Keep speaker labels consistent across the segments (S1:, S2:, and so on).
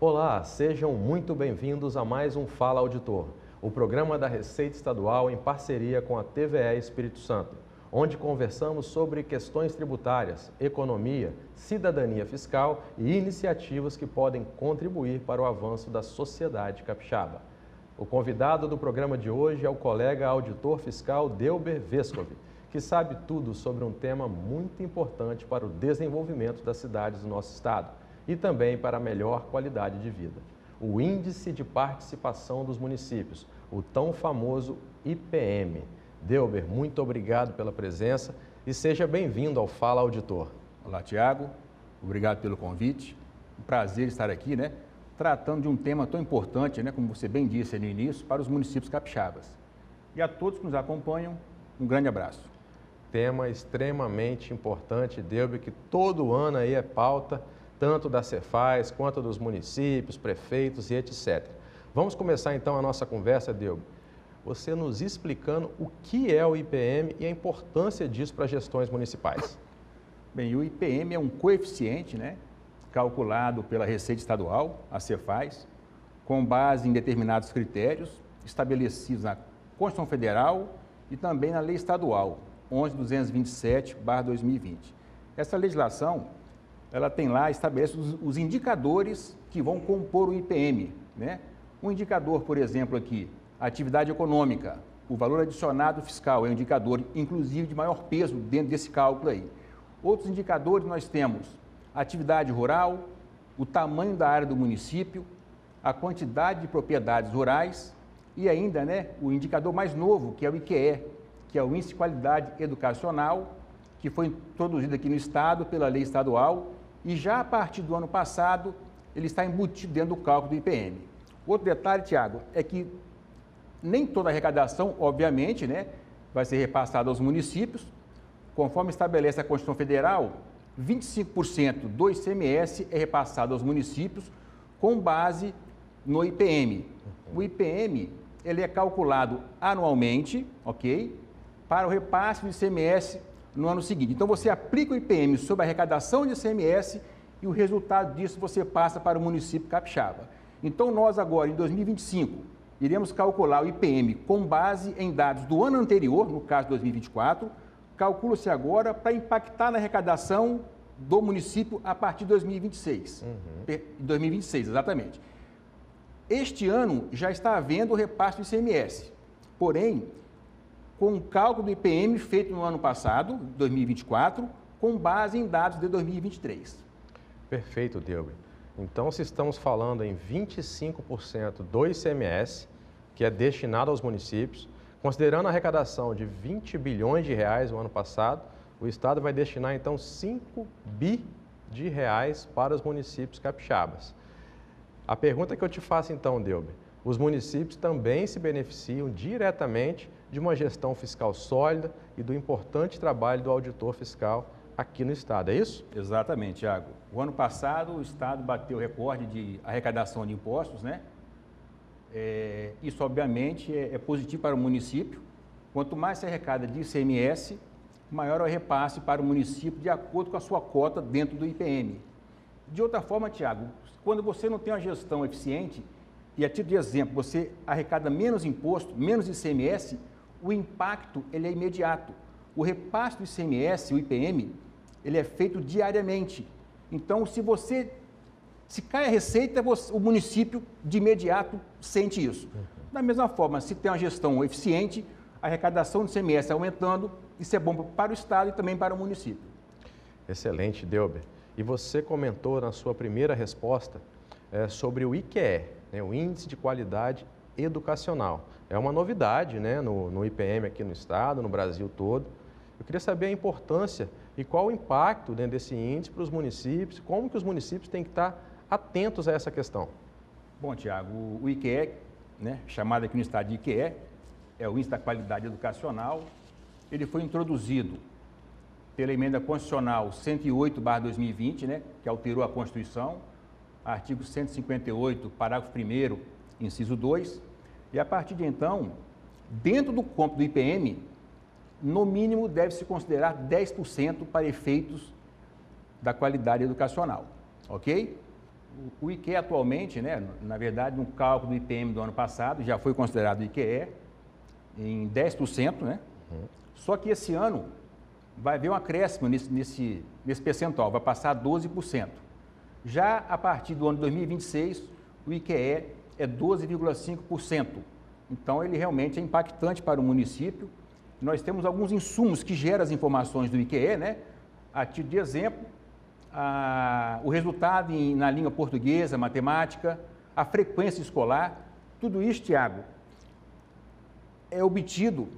S1: Olá, sejam muito bem-vindos a mais um Fala Auditor, o programa da Receita Estadual em parceria com a TVE Espírito Santo, onde conversamos sobre questões tributárias, economia, cidadania fiscal e iniciativas que podem contribuir para o avanço da sociedade capixaba. O convidado do programa de hoje é o colega auditor fiscal Delber Vescovi, que sabe tudo sobre um tema muito importante para o desenvolvimento das cidades do nosso estado e também para a melhor qualidade de vida. O Índice de Participação dos Municípios, o tão famoso IPM. Delber, muito obrigado pela presença e seja bem-vindo ao Fala Auditor.
S2: Olá, Tiago. Obrigado pelo convite. Um prazer estar aqui, tratando de um tema tão importante, como você bem disse no início, para os municípios capixabas. E a todos que nos acompanham, um grande abraço.
S1: Tema extremamente importante, Delber, que todo ano aí é pauta, tanto da Cefaz quanto dos municípios, prefeitos e etc. Vamos começar então a nossa conversa, Delber. Você nos explicando o que é o IPM e a importância disso para as gestões municipais.
S2: Bem, o IPM é um coeficiente, calculado pela Receita Estadual, a Cefaz, com base em determinados critérios estabelecidos na Constituição Federal e também na Lei Estadual 11.227/2020. Essa legislação, ela tem lá, estabelece os indicadores que vão compor o IPM, Um indicador, por exemplo, aqui, a atividade econômica, o valor adicionado fiscal é um indicador, inclusive, de maior peso dentro desse cálculo aí. Outros indicadores nós temos a atividade rural, o tamanho da área do município, a quantidade de propriedades rurais e ainda, o indicador mais novo, que é o IQE, que é o Índice de Qualidade Educacional, que foi introduzido aqui no Estado pela Lei Estadual e já a partir do ano passado ele está embutido dentro do cálculo do IPM. Outro detalhe, Tiago, é que nem toda a arrecadação, obviamente, vai ser repassada aos municípios. Conforme estabelece a Constituição Federal, 25% do ICMS é repassado aos municípios com base no IPM. O IPM, ele é calculado anualmente, para o repasse do ICMS no ano seguinte. Então, você aplica o IPM sobre a arrecadação de ICMS e o resultado disso você passa para o município capixaba. Então, nós agora, em 2025, iremos calcular o IPM com base em dados do ano anterior, no caso 2024, calcula-se agora para impactar na arrecadação do município a partir de 2026. 2026, exatamente. Este ano já está havendo o repasse do ICMS, porém, com o cálculo do IPM feito no ano passado, 2024, com base em dados de 2023.
S1: Perfeito, Delber. Então, se estamos falando em 25% do ICMS, que é destinado aos municípios, considerando a arrecadação de 20 bilhões de reais no ano passado, o Estado vai destinar, então, 5 bi de reais para os municípios capixabas. A pergunta que eu te faço, então, Delber, os municípios também se beneficiam diretamente de uma gestão fiscal sólida e do importante trabalho do auditor fiscal aqui no Estado, é isso?
S2: Exatamente, Tiago. O ano passado, o Estado bateu o recorde de arrecadação de impostos, Isso, obviamente, é positivo para o município. Quanto mais se arrecada de ICMS, maior é o repasse para o município de acordo com a sua cota dentro do IPM. De outra forma, Tiago, quando você não tem uma gestão eficiente, e a título de exemplo, você arrecada menos imposto, menos ICMS, o impacto ele é imediato. O repasse do ICMS, o IPM, ele é feito diariamente. Então, se cai a receita, o município de imediato sente isso. Da mesma forma, se tem uma gestão eficiente, a arrecadação do ICMS aumentando, isso é bom para o Estado e também para o município.
S1: Excelente, Delber. E você comentou na sua primeira resposta sobre o IQE, o Índice de Qualidade Educacional. É uma novidade no IPM aqui no Estado, no Brasil todo. Eu queria saber a importância e qual o impacto dentro desse índice para os municípios, como que os municípios têm que estar atentos a essa questão.
S2: Bom, Tiago, o IQE, chamado aqui no Estado de IQE, é o Índice da Qualidade Educacional. Ele foi introduzido pela Emenda Constitucional 108/2020, que alterou a Constituição, artigo 158, parágrafo 1º, inciso 2, e a partir de então, dentro do cômputo do IPM, no mínimo deve-se considerar 10% para efeitos da qualidade educacional, ok? O IQE atualmente, né, na verdade, no cálculo do IPM do ano passado, já foi considerado IQE em 10%, né? Só que esse ano vai haver um acréscimo nesse percentual, vai passar a 12%. Já a partir do ano de 2026, o IQE é 12,5%. Então, ele realmente é impactante para o município. Nós temos alguns insumos que geram as informações do IQE, né? A título de exemplo, o resultado na língua portuguesa, matemática, a frequência escolar, tudo isso, Tiago, é obtido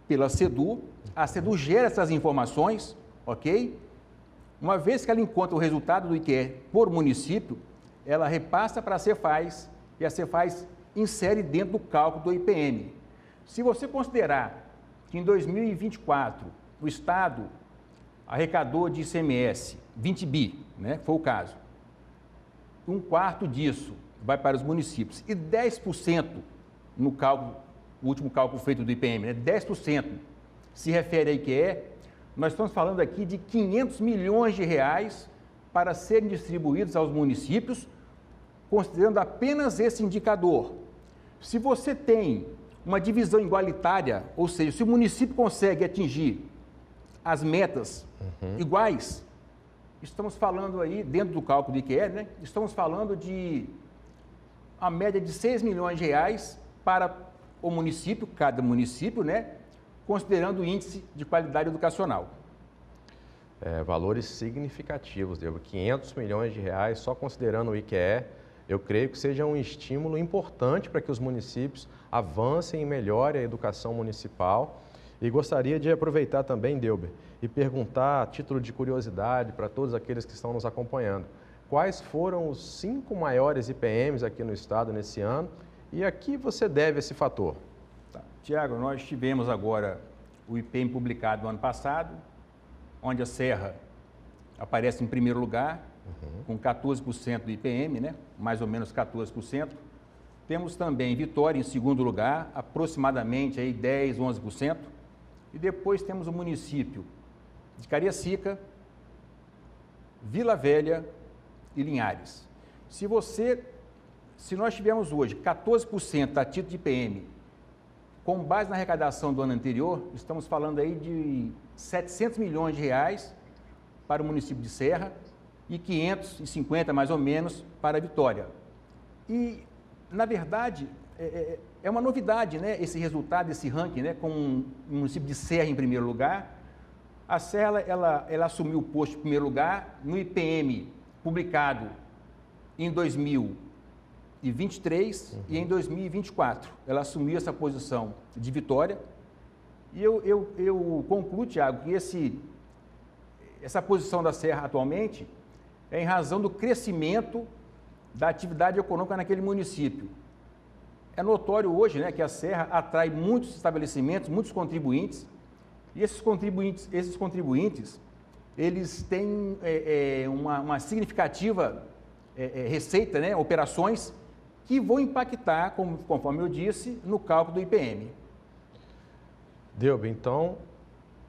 S2: pela SEDU. A SEDU gera essas informações, ok? Uma vez que ela encontra o resultado do IQE por município, ela repassa para a Cefaz e a Cefaz insere dentro do cálculo do IPM. Se você considerar que em 2024 o Estado arrecadou de ICMS 20 bi, né, foi o caso, um quarto disso vai para os municípios e 10% no cálculo, o último cálculo feito do IPM, né, 10% se refere a IQE, nós estamos falando aqui de 500 milhões de reais para serem distribuídos aos municípios, considerando apenas esse indicador. Se você tem uma divisão igualitária, ou seja, se o município consegue atingir as metas iguais, estamos falando aí, dentro do cálculo do IQE, né, estamos falando de a média de 6 milhões de reais para o município, cada município, né, considerando o índice de qualidade educacional.
S1: Valores significativos, Diego. 500 milhões de reais, só considerando o IQE, eu creio que seja um estímulo importante para que os municípios avancem e melhorem a educação municipal. E gostaria de aproveitar também, Delber, e perguntar, a título de curiosidade, para todos aqueles que estão nos acompanhando, quais foram os 5 maiores IPMs aqui no estado nesse ano e a que você deve esse fator?
S2: Tá. Tiago, nós tivemos agora o IPM publicado no ano passado, onde a Serra aparece em primeiro lugar, com 14% do IPM, né? Mais ou menos 14%. Temos também Vitória em segundo lugar, aproximadamente aí 10%, 11%. E depois temos o município de Cariacica, Vila Velha e Linhares. Se nós tivermos hoje 14% a título de IPM, com base na arrecadação do ano anterior, estamos falando aí de 700 milhões de reais para o município de Serra e 550 mais ou menos para a Vitória. E, na verdade, é uma novidade, né, esse resultado, esse ranking, né, com o município de Serra em primeiro lugar. A Serra, ela assumiu o posto em primeiro lugar no IPM publicado em 2023 e em 2024. Ela assumiu essa posição de Vitória. E eu concluo, Tiago, que essa posição da Serra atualmente é em razão do crescimento da atividade econômica naquele município. É notório hoje, né, que a Serra atrai muitos estabelecimentos, muitos contribuintes, e esses contribuintes eles têm uma significativa receita, né, operações que vão impactar, conforme eu disse, no cálculo do IPM.
S1: Delber, então,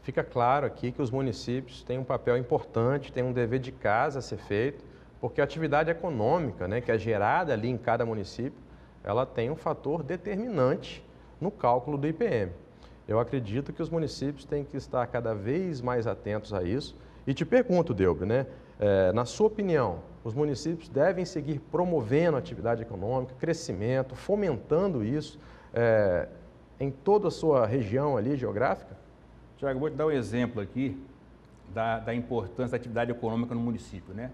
S1: fica claro aqui que os municípios têm um papel importante, têm um dever de casa a ser feito, porque a atividade econômica, né, que é gerada ali em cada município, ela tem um fator determinante no cálculo do IPM. Eu acredito que os municípios têm que estar cada vez mais atentos a isso. E te pergunto, Delber, né, na sua opinião, os municípios devem seguir promovendo a atividade econômica, crescimento, fomentando isso em toda a sua região ali geográfica?
S2: Tiago, vou te dar um exemplo aqui da importância da atividade econômica no município, né?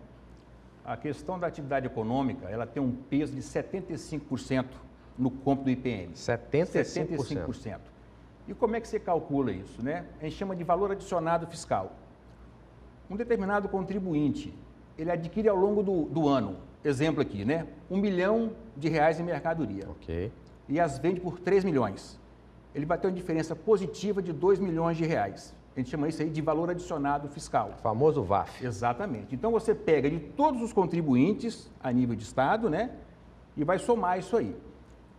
S2: A questão da atividade econômica, ela tem um peso de 75% no cômputo do IPM. 75%. E como é que você calcula isso, né? A gente chama de valor adicionado fiscal. Um determinado contribuinte, ele adquire ao longo do ano, exemplo aqui, né? R$1 milhão em mercadoria.
S1: Ok.
S2: E as vende por 3 milhões. Ele vai ter uma diferença positiva de R$2 milhões. A gente chama isso aí de valor adicionado fiscal.
S1: O famoso VAF.
S2: Exatamente. Então, você pega de todos os contribuintes a nível de Estado, né? E vai somar isso aí.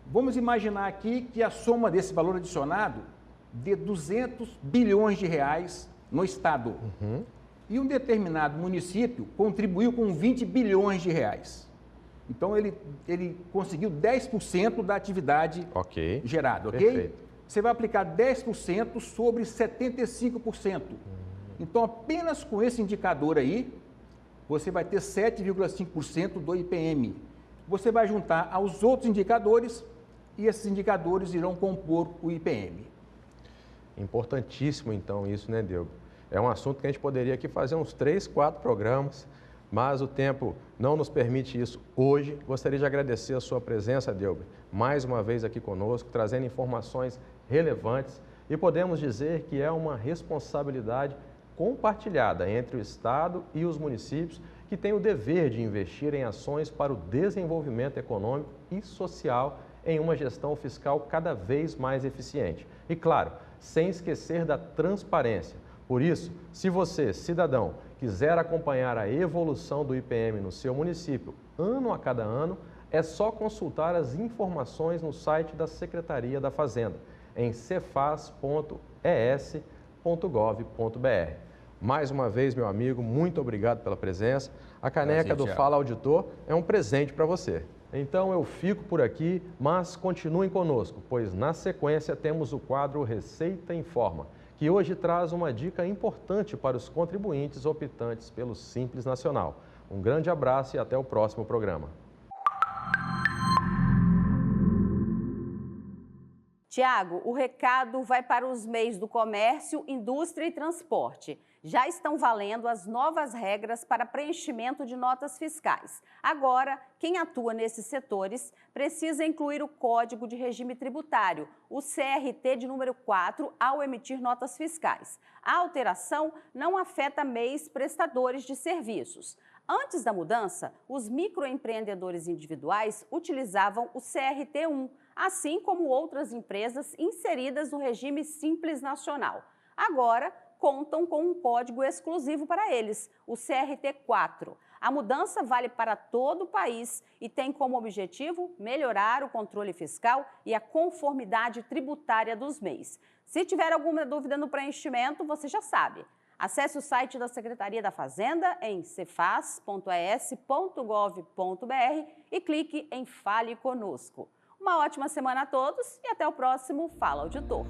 S2: Vamos imaginar aqui que a soma desse valor adicionado dê 200 bilhões de reais no Estado. E um determinado município contribuiu com 20 bilhões de reais. Então, ele conseguiu 10% da atividade gerada, ok?
S1: Perfeito.
S2: Você vai aplicar 10% sobre 75%. Então, apenas com esse indicador aí, você vai ter 7,5% do IPM. Você vai juntar aos outros indicadores e esses indicadores irão compor o IPM.
S1: Importantíssimo, então, isso, né, Delber? É um assunto que a gente poderia aqui fazer uns 3, 4 programas, mas o tempo não nos permite isso hoje. Gostaria de agradecer a sua presença, Delber, mais uma vez aqui conosco, trazendo informações relevantes, e podemos dizer que é uma responsabilidade compartilhada entre o Estado e os municípios, que têm o dever de investir em ações para o desenvolvimento econômico e social em uma gestão fiscal cada vez mais eficiente. E, claro, sem esquecer da transparência. Por isso, se você, cidadão, quiser acompanhar a evolução do IPM no seu município, ano a cada ano, é só consultar as informações no site da Secretaria da Fazenda, em cefaz.es.gov.br. Mais uma vez, meu amigo, muito obrigado pela presença. A caneca do Fala Auditor é um presente para você. Então eu fico por aqui, mas continuem conosco, pois na sequência temos o quadro Receita Informa, que hoje traz uma dica importante para os contribuintes optantes pelo Simples Nacional. Um grande abraço e até o próximo programa.
S3: Tiago, o recado vai para os MEIs do comércio, indústria e transporte. Já estão valendo as novas regras para preenchimento de notas fiscais. Agora, quem atua nesses setores precisa incluir o Código de Regime Tributário, o CRT de número 4, ao emitir notas fiscais. A alteração não afeta MEIs prestadores de serviços. Antes da mudança, os microempreendedores individuais utilizavam o CRT1, assim como outras empresas inseridas no regime Simples Nacional. Agora, contam com um código exclusivo para eles, o CRT4. A mudança vale para todo o país e tem como objetivo melhorar o controle fiscal e a conformidade tributária dos MEIs. Se tiver alguma dúvida no preenchimento, você já sabe. Acesse o site da Secretaria da Fazenda em cefaz.es.gov.br e clique em Fale Conosco. Uma ótima semana a todos e até o próximo Fala Auditor.